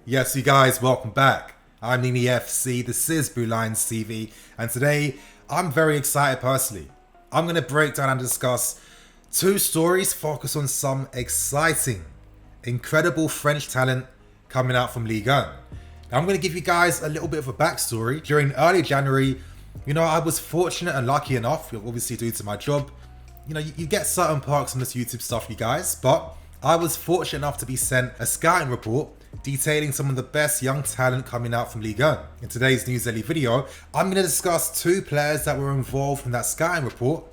Yes, you guys, welcome back. I'm Nini FC, this is Blue Lions TV, and today I'm very excited personally. I'm going to break down and discuss two stories focused on some exciting, incredible French talent coming out from Ligue 1. Now, I'm going to give you guys a little bit of a backstory. During early January, I was fortunate and lucky enough, obviously due to my job. You get certain perks on this YouTube stuff, you guys, but I was fortunate enough to be sent a scouting report detailing some of the best young talent coming out from Ligue 1. In today's News Daily video, I'm going to discuss two players that were involved in that scouting report.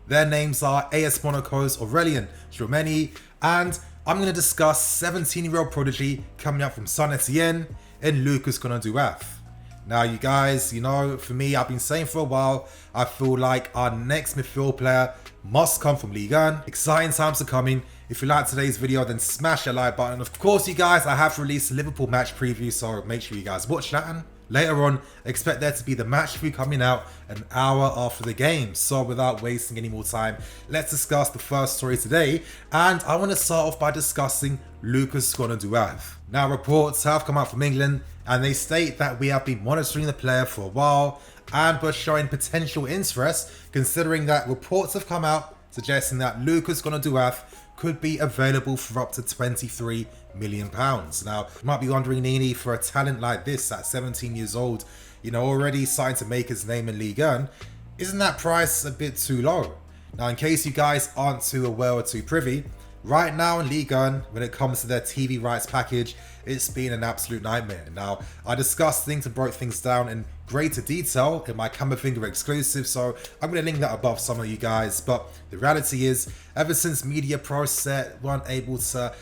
Their names are AS Monaco's Aurélien Tchouaméni, and I'm going to discuss 17-year-old prodigy coming out from Saint-Etienne in Lucas Gourna-Douath. Now, you guys, for me, I've been saying for a while, I feel like our next midfield player must come from Ligue 1. Exciting times are coming. If you like today's video, then smash that like button. Of course, you guys, I have released a Liverpool match preview, so make sure you guys watch that. And later on, expect there to be the match review coming out an hour after the game. So without wasting any more time, let's discuss the first story today. And I want to start off by discussing Lucas Gourna-Douath. Now, reports have come out from England, and they state that we have been monitoring the player for a while and were showing potential interest, considering that reports have come out suggesting that Lucas Gourna-Douath could be available for up to £23 million. Now, you might be wondering, Nini, for a talent like this at 17 years old, already signed to make his name in Ligue 1, isn't that price a bit too low? Now, in case you guys aren't too aware or too privy, right now in Ligue 1, when it comes to their TV rights package, it's been an absolute nightmare. Now, I discussed things and broke things down in greater detail in my Camera Finger exclusive, so I'm going to link that above some of you guys. But the reality is, ever since Media Pro Set weren't able to,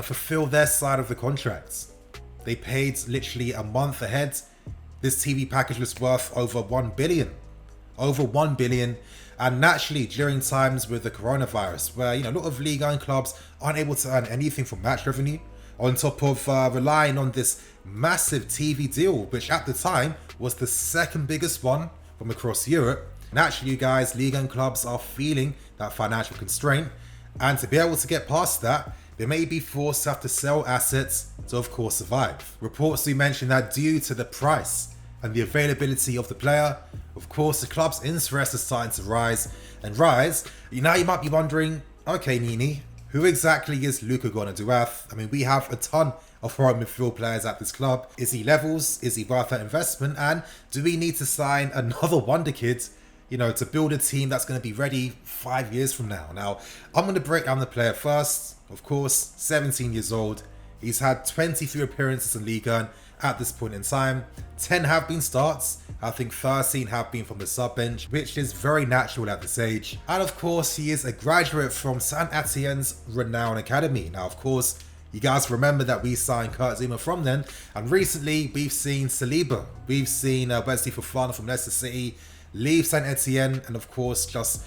fulfill their side of the contracts, they paid literally a month ahead. This TV package was worth over 1 billion. Over 1 billion. And naturally, during times with the coronavirus, where a lot of Ligue 1 clubs aren't able to earn anything from match revenue, on top of relying on this massive TV deal, which at the time was the second biggest one from across Europe. Naturally, you guys, Ligue 1 clubs are feeling that financial constraint, and to be able to get past that, they may be forced to have to sell assets to, of course, survive. Reports do mention that due to the price and the availability of the player, of course, the club's interest is starting to rise and rise. Now you might be wondering, okay, Nini, who exactly is Lucas Gourna-Douath? I mean, we have a ton of foreign midfield players at this club. Is he levels? Is he worth that investment? And do we need to sign another wonder kid, to build a team that's going to be ready 5 years from now? Now, I'm going to break down the player first. Of course, 17 years old. He's had 23 appearances in Ligue 1 at this point in time. 10 have been starts. I think 13 have been from the sub bench, which is very natural at this age. And of course, he is a graduate from Saint-Etienne's renowned academy. Now, of course, you guys remember that we signed Kurt Zouma from them. And recently, we've seen Saliba. We've seen Wesley Fofana from Leicester City leave Saint-Etienne and, of course, just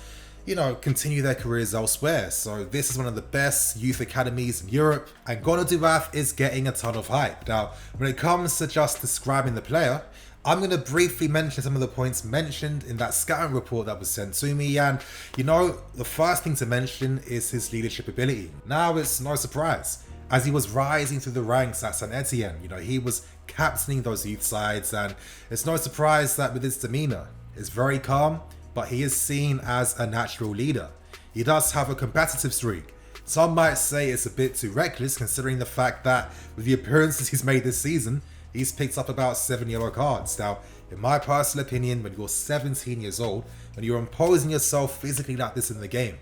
continue their careers elsewhere. So this is one of the best youth academies in Europe, and Gourna-Douath is getting a ton of hype. Now, when it comes to just describing the player, I'm going to briefly mention some of the points mentioned in that scouting report that was sent to me, and the first thing to mention is his leadership ability. Now, it's no surprise, as he was rising through the ranks at Saint-Etienne, he was captaining those youth sides, and it's no surprise that with his demeanour, it's very calm, but he is seen as a natural leader. He does have a competitive streak. Some might say it's a bit too reckless, considering the fact that with the appearances he's made this season, he's picked up about 7 yellow cards. Now, in my personal opinion, when you're 17 years old, when you're imposing yourself physically like this in the game,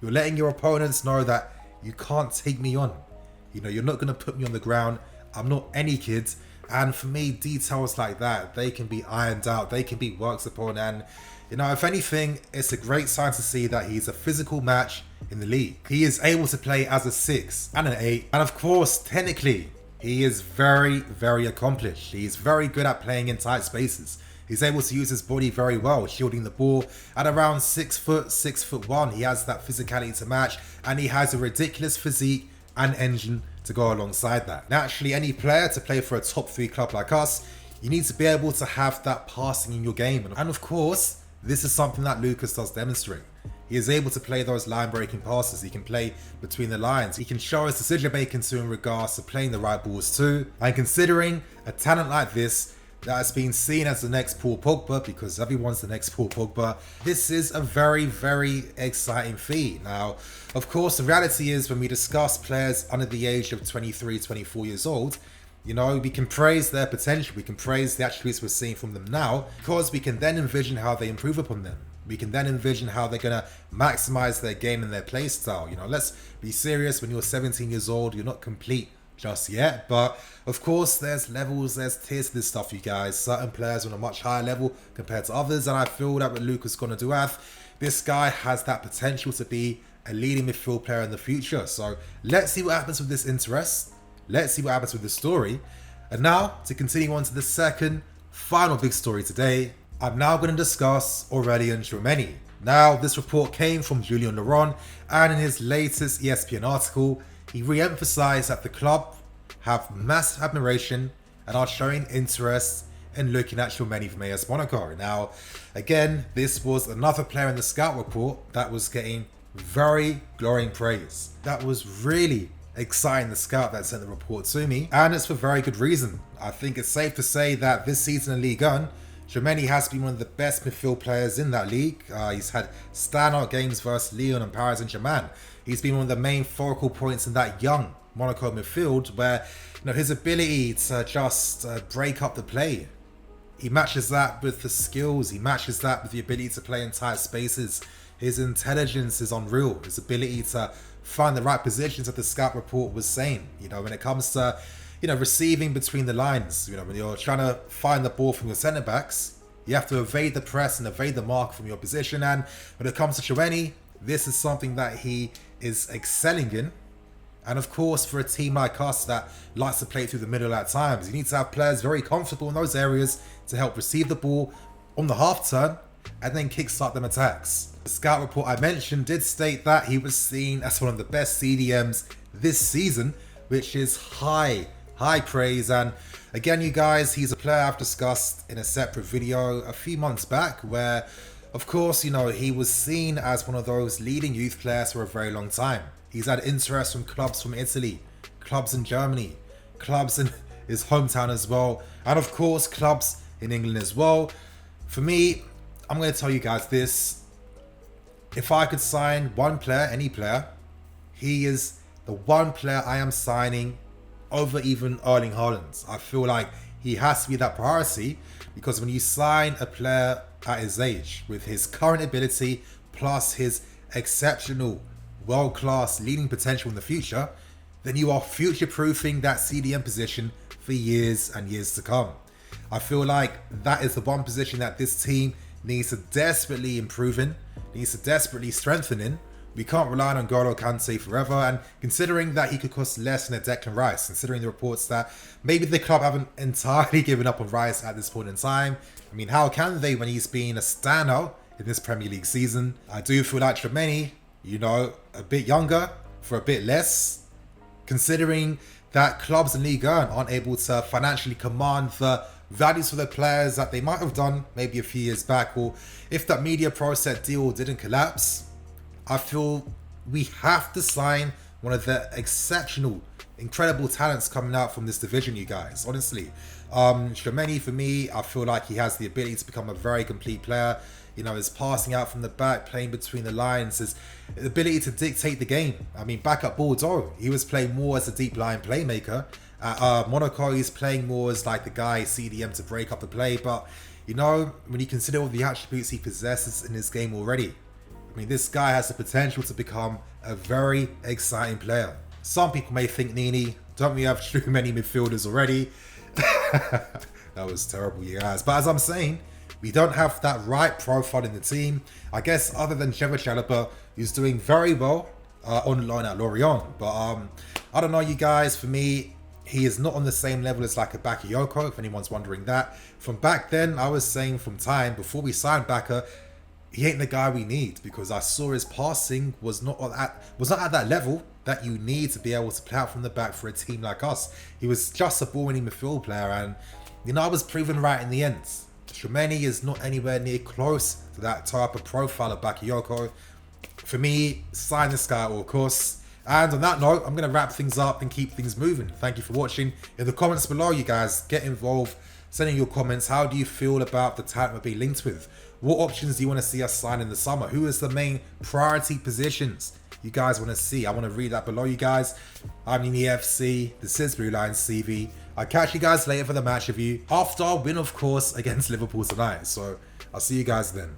you're letting your opponents know that you can't take me on. You're not going to put me on the ground. I'm not any kid. And for me, details like that, they can be ironed out. They can be worked upon. And if anything, it's a great sign to see that he's a physical match in the league. He is able to play as a 6 and an 8. And of course, technically, he is very, very accomplished. He's very good at playing in tight spaces. He's able to use his body very well, shielding the ball at around 6 foot, 6'1". He has that physicality to match, and he has a ridiculous physique and engine to go alongside that. Naturally, any player to play for a top 3 club like us, you need to be able to have that passing in your game. And of course, this is something that Lucas does demonstrate. He is able to play those line-breaking passes. He can play between the lines. He can show his decision-making too in regards to playing the right balls too. And considering a talent like this that has been seen as the next Paul Pogba, because everyone's the next Paul Pogba, this is a very, very exciting feat. Now, of course, the reality is when we discuss players under the age of 23, 24 years old, you know, we can praise their potential. We can praise the attributes we're seeing from them now, because we can then envision how they improve upon them. We can then envision how they're going to maximize their game and their play style. You know, let's be serious. When you're 17 years old, you're not complete just yet. But of course, there's levels, there's tiers to this stuff, you guys. Certain players are on a much higher level compared to others. And I feel that with Lucas Gourna-Douath, this guy has that potential to be a leading midfield player in the future. So let's see what happens with this interest. Let's see what happens with the story. And now, to continue on to the second, final big story today, I'm now going to discuss Aurélien Tchouaméni. Now, this report came from Julien Laurent, and in his latest ESPN article, he re-emphasized that the club have massive admiration and are showing interest in looking at Tchouameni from AS Monaco. Now, again, this was another player in the scout report that was getting very glowing praise. That was really exciting, the scout that sent the report to me, and it's for very good reason. I think it's safe to say that this season in Ligue 1, Tchouameni has been one of the best midfield players in that league. He's had standout games versus Lyon and Paris Saint-Germain. He's been one of the main focal points in that young Monaco midfield, where, you know, his ability to just break up the play, he matches that with the skills, he matches that with the ability to play in tight spaces. His intelligence is unreal. His ability to find the right positions, that the scout report was saying. You know, when it comes to, you know, receiving between the lines, you know, when you're trying to find the ball from your centre backs, you have to evade the press and evade the mark from your position. And when it comes to Tchouameni, this is something that he is excelling in. And of course, for a team like us that likes to play through the middle at times, you need to have players very comfortable in those areas to help receive the ball on the half turn and then kickstart them attacks. The scout report I mentioned did state that he was seen as one of the best CDMs this season, which is high praise. And again, you guys, he's a player I've discussed in a separate video a few months back, where, of course, you know, he was seen as one of those leading youth players for a very long time. He's had interest from clubs from Italy, clubs in Germany, clubs in his hometown as well, and of course, clubs in England as well. For me, I'm going to tell you guys this. If I could sign one player, any player, he is the one player I am signing over even Erling Haaland. I feel like he has to be that priority, because when you sign a player at his age with his current ability plus his exceptional world-class leading potential in the future, then you are future-proofing that CDM position for years and years to come. I feel like that is the one position that this team needs to desperately improve in, needs to desperately strengthen in. We can't rely on N'Golo Kante forever, and considering that he could cost less than a Declan Rice, considering the reports that maybe the club haven't entirely given up on Rice at this point in time, I mean, how can they when he's been a standout in this Premier League season? I do feel like Tchouameni, you know, a bit younger for a bit less, considering that clubs in Ligue 1 aren't able to financially command the values for their players that they might have done maybe a few years back, or if that media process deal didn't collapse. I feel we have to sign one of the exceptional, incredible talents coming out from this division, you guys, honestly. Tchouameni, for me, I feel like he has the ability to become a very complete player. You know, his passing out from the back, playing between the lines, his ability to dictate the game. I mean, back at Bordeaux, he was playing more as a deep line playmaker. At Monaco, he's playing more as like the guy CDM to break up the play. But, you know, when you consider all the attributes he possesses in his game already, I mean, this guy has the potential to become a very exciting player. Some people may think, Nini, don't we have too many midfielders already? That was terrible, you guys. But as I'm saying, we don't have that right profile in the team. I guess other than Chalobah, who's doing very well on loan at Lorient. But I don't know, you guys. For me, he is not on the same level as like a Bakayoko, if anyone's wondering that. From back then, I was saying from time before we signed Baka, he ain't the guy we need, because I saw his passing was not at that level that you need to be able to play out from the back for a team like us. He was just a ball-winning midfield player, and you know, I was proven right in the end. Tchouameni is not anywhere near close to that type of profile of Bakayoko. For me, sign this guy at all course. And on that note, I'm going to wrap things up and keep things moving. Thank you for watching. In the comments below, you guys, get involved. Send in your comments. How do you feel about the talent we'll be linked with? What options do you want to see us sign in the summer? Who is the main priority positions you guys want to see? I want to read that below, you guys. I'm in the FC, this is Blue Line CV. I'll catch you guys later for the match review after our win, of course, against Liverpool tonight. So I'll see you guys then.